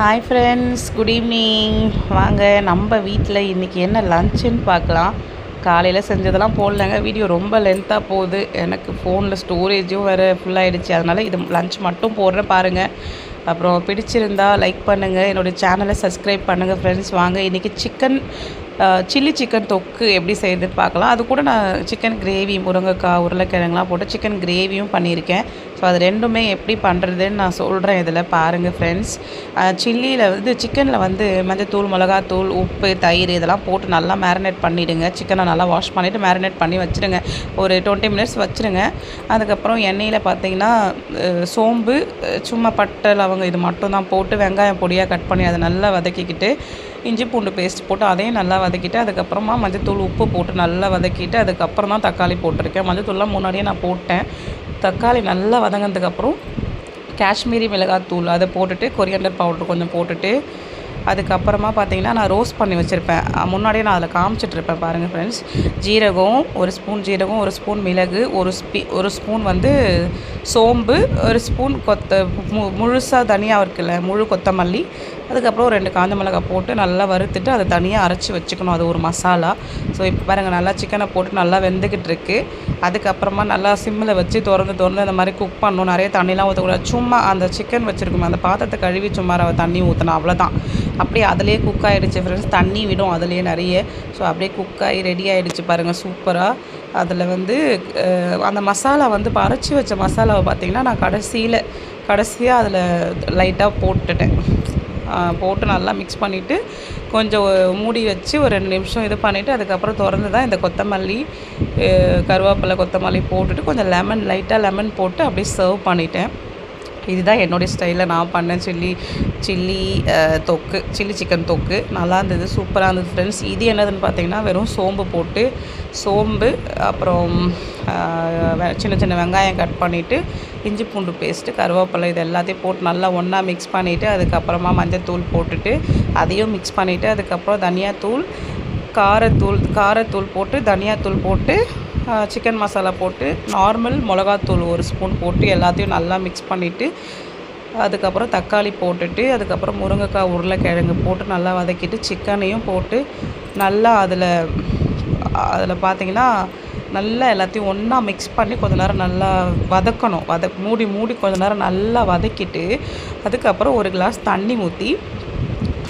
Hi friends, good evening. வாங்க நம்ம வீட்டில் இன்றைக்கி என்ன லன்ச்சுன்னு பார்க்கலாம். காலையில் செஞ்சதெல்லாம் போடலங்க, வீடியோ ரொம்ப லென்த்தாக போகுது. எனக்கு ஃபோனில் ஸ்டோரேஜும் வேறு ஃபுல்லாகிடுச்சு. அதனால் இது லன்ச் மட்டும் போடுறேன் பாருங்கள். அப்புறம் பிடிச்சிருந்தா லைக் பண்ணுங்கள், என்னோடய சேனலை சப்ஸ்கிரைப் பண்ணுங்கள் ஃப்ரெண்ட்ஸ். வாங்க இன்றைக்கி சில்லி சிக்கன் தொக்கு எப்படி செய்யுதுன்னு பார்க்கலாம். அது கூட நான் சிக்கன் கிரேவி, முருங்கைக்காய், உருளைக்கிழங்குலாம் போட்டு சிக்கன் கிரேவியும் பண்ணியிருக்கேன். ஸோ அது ரெண்டுமே எப்படி பண்ணுறதுன்னு நான் சொல்கிறேன். இதில் பாருங்கள் ஃப்ரெண்ட்ஸ். சிக்கனில் மஞ்சத்தூள், மிளகாத்தூள், உப்பு, தயிர் இதெல்லாம் போட்டு நல்லா மேரினேட் பண்ணிவிடுங்க. சிக்கனை நல்லா வாஷ் பண்ணிவிட்டு மேரினேட் பண்ணி வச்சுருங்க. ஒரு 20 மினிட்ஸ் வச்சுருங்க. அதுக்கப்புறம் எண்ணெயில் பார்த்தீங்கன்னா சோம்பு, சும்மா பட்டை, லவங்கம் இது மட்டும் தான் போட்டு வெங்காயம் பொடியாக கட் பண்ணி அதை நல்லா வதக்கிக்கிட்டு, இஞ்சி பூண்டு பேஸ்ட் போட்டு அதையும் நல்லா வதக்கிட்டு, அதுக்கப்புறமா மஞ்சத்தூள், உப்பு போட்டு நல்லா வதக்கிட்டு, அதுக்கப்புறம் தான் தக்காளி போட்டிருக்கேன். மஞ்சத்தூள்லாம் முன்னாடியே நான் போட்டேன். தக்காளி நல்லா வதங்கினதுக்கப்புறம் காஷ்மீரி மிளகாத்தூள் அதை போட்டுட்டு, கொரியாண்டர் பவுடர் கொஞ்சம் போட்டுட்டு, அதுக்கப்புறமா பார்த்தீங்கன்னா நான் ரோஸ்ட் பண்ணி வச்சுருப்பேன். முன்னாடியே நான் அதில் காமிச்சிட்ருப்பேன் பாருங்கள் ஃப்ரெண்ட்ஸ். ஜீரகம், ஒரு ஸ்பூன் ஜீரகம், ஒரு ஸ்பூன் மிளகு, ஒரு ஸ்பூன் சோம்பு, ஒரு ஸ்பூன் முழுசாக தனியாக இருக்குல்ல, முழு கொத்தமல்லி, அதுக்கப்புறம் 2 காஞ்ச மிளகாய் போட்டு நல்லா வறுத்துட்டு அதை தனியாக அரைச்சி வச்சுக்கணும். அது ஒரு மசாலா. ஸோ இப்போ பாருங்கள், நல்லா சிக்கனை போட்டு நல்லா வெந்துக்கிட்டு இருக்கு. அதுக்கப்புறமா நல்லா சிம்மில் வச்சு திறந்து அந்த மாதிரி குக் பண்ணணும். நிறைய தண்ணிலாம் ஊற்றக்கூடாது. சும்மா அந்த சிக்கன் வச்சுருக்கோம், அந்த பாத்திரத்தை கழுவி சும்மா தண்ணி ஊற்றணும், அவ்வளோதான். அப்படியே அதிலே குக் ஆகிடுச்சு ஃப்ரெண்ட்ஸ். தண்ணி விடும் அதிலே நிறைய. ஸோ அப்படியே குக் ஆகி ரெடி ஆகிடுச்சு பாருங்கள், சூப்பராக. அதில் அந்த மசாலா இப்போ அரைச்சி வச்ச மசாலாவை பார்த்திங்கன்னா நான் கடைசியாக அதில் லைட்டாக போட்டு நல்லா மிக்ஸ் பண்ணிவிட்டு கொஞ்சம் மூடி வச்சு ஒரு 2 நிமிஷம் இது பண்ணிவிட்டு, அதுக்கப்புறம் திறந்து தான் இந்த கொத்தமல்லி, கருவேப்பிலை, கொத்தமல்லி போட்டுட்டு கொஞ்சம் லைட்டாக லெமன் போட்டு அப்படியே சர்வ் பண்ணிட்டேன். இதுதான் என்னுடைய ஸ்டைலில் நான் பண்ணேன் சில்லி சிக்கன் தொக்கு. நல்லா இருந்தது, சூப்பராக இருந்தது ஃப்ரெண்ட்ஸ். இது என்னதுன்னு பார்த்தீங்கன்னா வெறும் சோம்பு, அப்புறம் சின்ன சின்ன வெங்காயம் கட் பண்ணிவிட்டு, இஞ்சி பூண்டு பேஸ்ட்டு, கருவேப்பிலை இது எல்லாத்தையும் போட்டு நல்லா ஒன்றா மிக்ஸ் பண்ணிவிட்டு, அதுக்கப்புறமா மஞ்சத்தூள் போட்டுட்டு அதையும் மிக்ஸ் பண்ணிவிட்டு, அதுக்கப்புறம் தனியாத்தூள், காரத்தூள் போட்டு, தனியாத்தூள் போட்டு, சிக்கன் மசாலா போட்டு, நார்மல் மிளகாத்தூள் 1 ஸ்பூன் போட்டு எல்லாத்தையும் நல்லா மிக்ஸ் பண்ணிவிட்டு, அதுக்கப்புறம் தக்காளி போட்டுட்டு, அதுக்கப்புறம் முருங்கைக்காய், உருளைக்கிழங்கு போட்டு நல்லா வதக்கிட்டு, சிக்கனையும் போட்டு நல்லா அதில் பார்த்திங்கன்னா நல்லா எல்லாத்தையும் ஒன்றா மிக்ஸ் பண்ணி கொஞ்ச நேரம் நல்லா வதக்கணும். மூடி கொஞ்ச நேரம் நல்லா வதக்கிட்டு, அதுக்கப்புறம் 1 கிளாஸ் தண்ணி ஊற்றி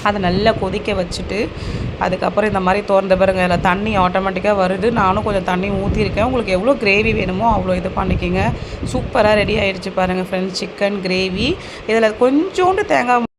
அதை நல்லா கொதிக்க வச்சுட்டு, அதுக்கப்புறம் இந்த மாதிரி திறந்த பாருங்க, அதில் தண்ணி ஆட்டோமேட்டிக்காக வருது. நானும் கொஞ்சம் தண்ணி ஊற்றிருக்கேன். உங்களுக்கு எவ்வளோ கிரேவி வேணுமோ அவ்வளோ இது பண்ணிக்கோங்க. சூப்பராக ரெடி ஆகிடுச்சு பாருங்கள் ஃப்ரெண்ட்ஸ், சிக்கன் கிரேவி. இதில் கொஞ்சோண்டு தேங்காய்